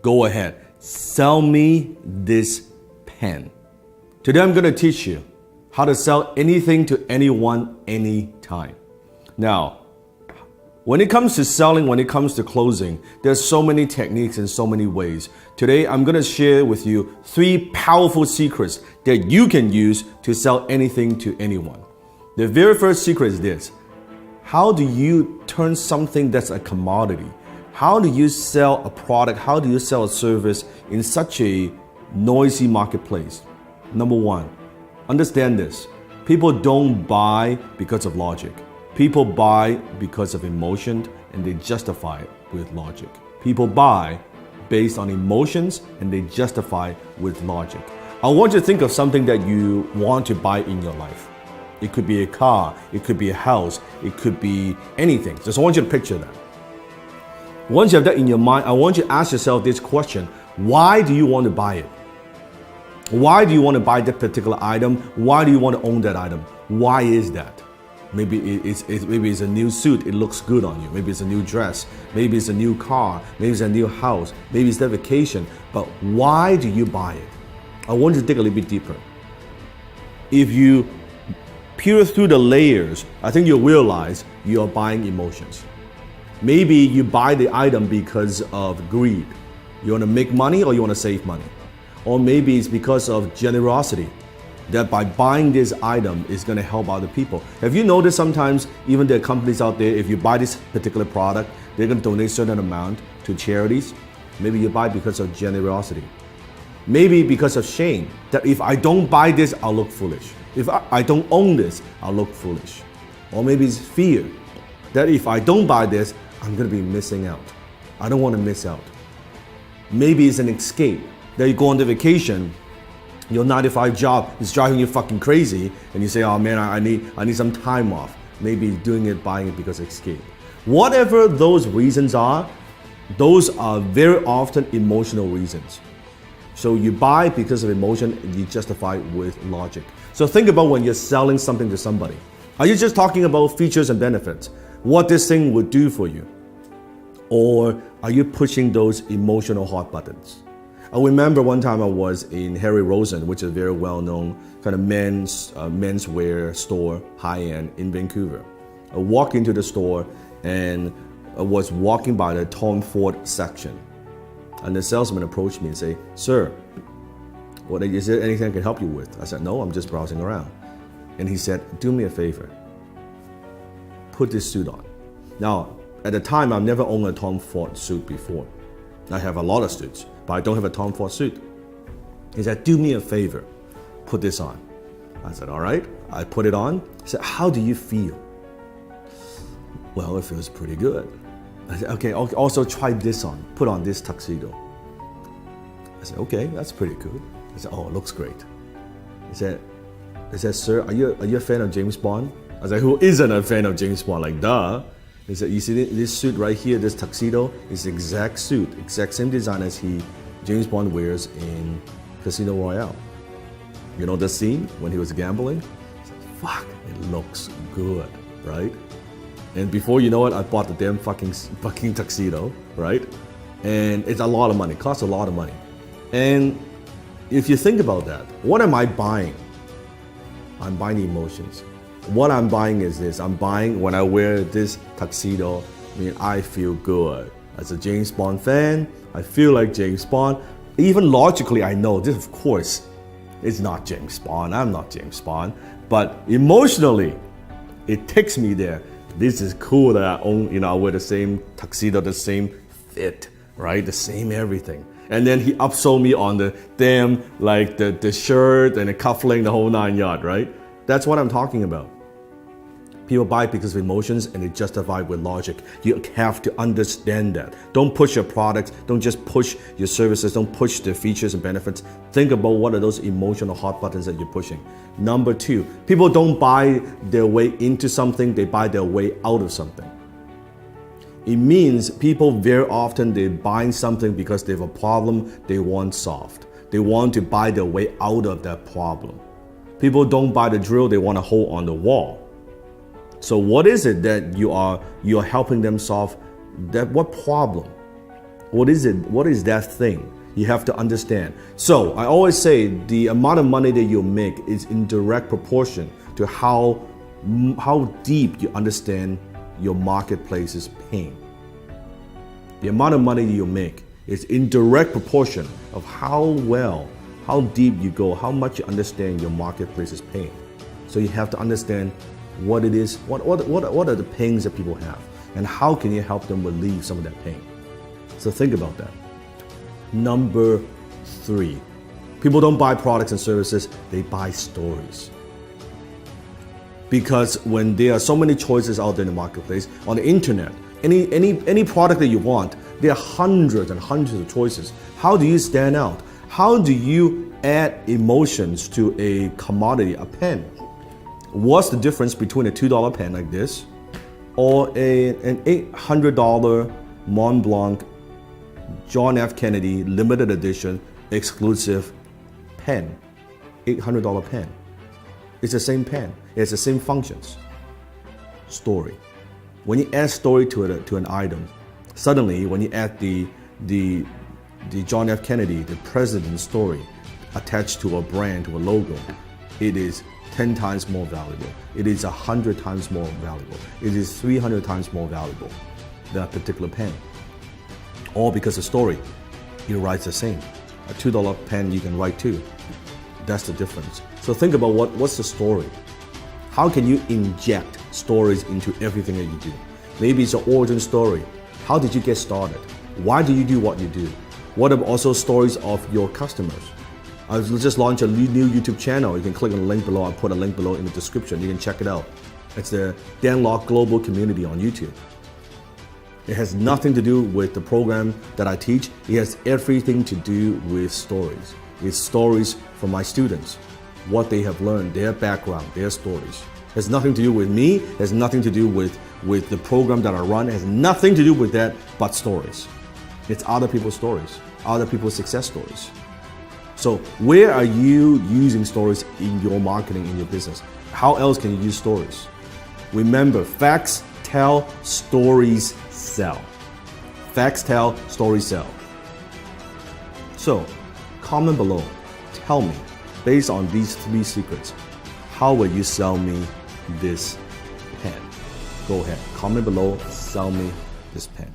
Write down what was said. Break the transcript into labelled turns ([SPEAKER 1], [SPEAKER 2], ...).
[SPEAKER 1] go ahead, sell me this pen. Today I'm going to teach you how to sell anything to anyone, anytime. Now, when it comes to selling, when it comes to closing, there's so many techniques and so many ways. Today, I'm going to share with you 3 powerful secrets that you can use to sell anything to anyone. The very first secret is this. How do you turn something that's a commodity? How do you sell a product? How do you sell a service in such a noisy marketplace? Number 1, understand this. People don't buy because of logic. People buy because of emotion, and they justify it with logic. People buy based on emotions, and they justify with logic. I want you to think of something that you want to buy in your life. It could be a car, it could be a house, it could be anything. Just I want you to picture that. Once you have that in your mind, I want you to ask yourself this question. Why do you want to buy it? Why do you want to buy that particular item? Why do you want to own that item? Why is that? Maybe it's a new suit, it looks good on you. Maybe it's a new dress. Maybe it's a new car. Maybe it's a new house. Maybe it's that vacation. But why do you buy it? I want you to dig a little bit deeper. If you peer through the layers, I think you'll realize you're buying emotions. Maybe you buy the item because of greed. You want to make money or you want to save money. Or maybe it's because of generosity, that by buying this item is going to help other people. Have you noticed sometimes even there are companies out there, if you buy this particular product, they're going to donate a certain amount to charities? Maybe you buy because of generosity. Maybe because of shame, that if I don't buy this, I'll look foolish. If I don't own this, I'll look foolish. Or maybe it's fear, that if I don't buy this, I'm going to be missing out. I don't want to miss out. Maybe it's an escape, that you go on the vacation, your 9-to-5 job is driving you fucking crazy, and you say, oh man, I need some time off. Maybe doing it, buying it because of escape. Whatever those reasons are, those are very often emotional reasons. So you buy because of emotion, and you justify with logic. So think about when you're selling something to somebody. Are you just talking about features and benefits? What this thing would do for you? Or are you pushing those emotional hot buttons? I remember one time I was in Harry Rosen, which is a very well-known kind of menswear store, high-end in Vancouver. I walked into the store and I was walking by the Tom Ford section. And the salesman approached me and said, sir, is there anything I can help you with? I said, no, I'm just browsing around. And he said, do me a favor. Put this suit on. Now, at the time, I've never owned a Tom Ford suit before. I have a lot of suits, but I don't have a Tom Ford suit. He said, do me a favor, put this on. I said, all right. I put it on. He said, how do you feel? Well, it feels pretty good. I said, okay, also try this on. Put on this tuxedo. I said, okay, that's pretty good. He said, oh, it looks great. He said, sir, are you a fan of James Bond? I was like, who isn't a fan of James Bond? Like, duh. He said, you see this suit right here, this tuxedo, is the exact suit, exact same design as James Bond wears in Casino Royale. You know the scene when he was gambling? He said, fuck, it looks good, right? And before you know it, I bought the damn fucking tuxedo, right? And it's a lot of money, costs a lot of money. And if you think about that, what am I buying? I'm buying emotions. What I'm buying is this. I'm buying when I wear this tuxedo, I feel good. As a James Bond fan, I feel like James Bond. Even logically, I know this, of course, is not James Bond. I'm not James Bond. But emotionally, it takes me there. This is cool that I own, I wear the same tuxedo, the same fit, right? The same everything. And then he upsold me on the damn, like the shirt and the cufflink, the whole 9 yard, right? That's what I'm talking about. People buy because of emotions and they justify with logic. You have to understand that. Don't push your products. Don't just push your services. Don't push the features and benefits. Think about what are those emotional hot buttons that you're pushing. Number 2, people don't buy their way into something. They buy their way out of something. It means people very often, they're buying something because they have a problem they want solved. They want to buy their way out of that problem. People don't buy the drill, they want to hold on the wall. So what is it that you are helping them solve? What problem? What is it? What is that thing? You have to understand. So I always say the amount of money that you make is in direct proportion to how deep you understand your marketplace's pain. The amount of money you make is in direct proportion of how deep you go, how much you understand your marketplace's pain. So you have to understand what it is, what are the pains that people have, and how can you help them relieve some of that pain. So think about that. Number 3, people don't buy products and services, they buy stories. Because when there are so many choices out there in the marketplace, on the internet, any product that you want, there are hundreds and hundreds of choices. How do you stand out? How do you add emotions to a commodity, a pen? What's the difference between a $2 pen like this or an $800 Mont Blanc John F. Kennedy limited edition exclusive pen? $800 pen. It's the same pen. It has the same functions. Story. When you add story to an item, suddenly when you add the John F. Kennedy, the president's story attached to a brand, to a logo, it is 10 times more valuable. It is 100 times more valuable. It is 300 times more valuable, that particular pen. All because the story, it writes the same. A $2 pen you can write too. That's the difference. So think about what's the story? How can you inject stories into everything that you do? Maybe it's an origin story. How did you get started? Why do you do what you do? What about also stories of your customers? I just launched a new YouTube channel. You can click on the link below. I'll put a link below in the description. You can check it out. It's the Dan Lok Global Community on YouTube. It has nothing to do with the program that I teach. It has everything to do with stories. It's stories from my students, what they have learned, their background, their stories. It has nothing to do with me. It has nothing to do with the program that I run. It has nothing to do with that but stories. It's other people's stories, other people's success stories. So where are you using stories in your marketing, in your business? How else can you use stories? Remember, facts tell, stories sell. Facts tell, stories sell. So comment below. Tell me, based on these 3 secrets, how will you sell me this pen? Go ahead, comment below, sell me this pen.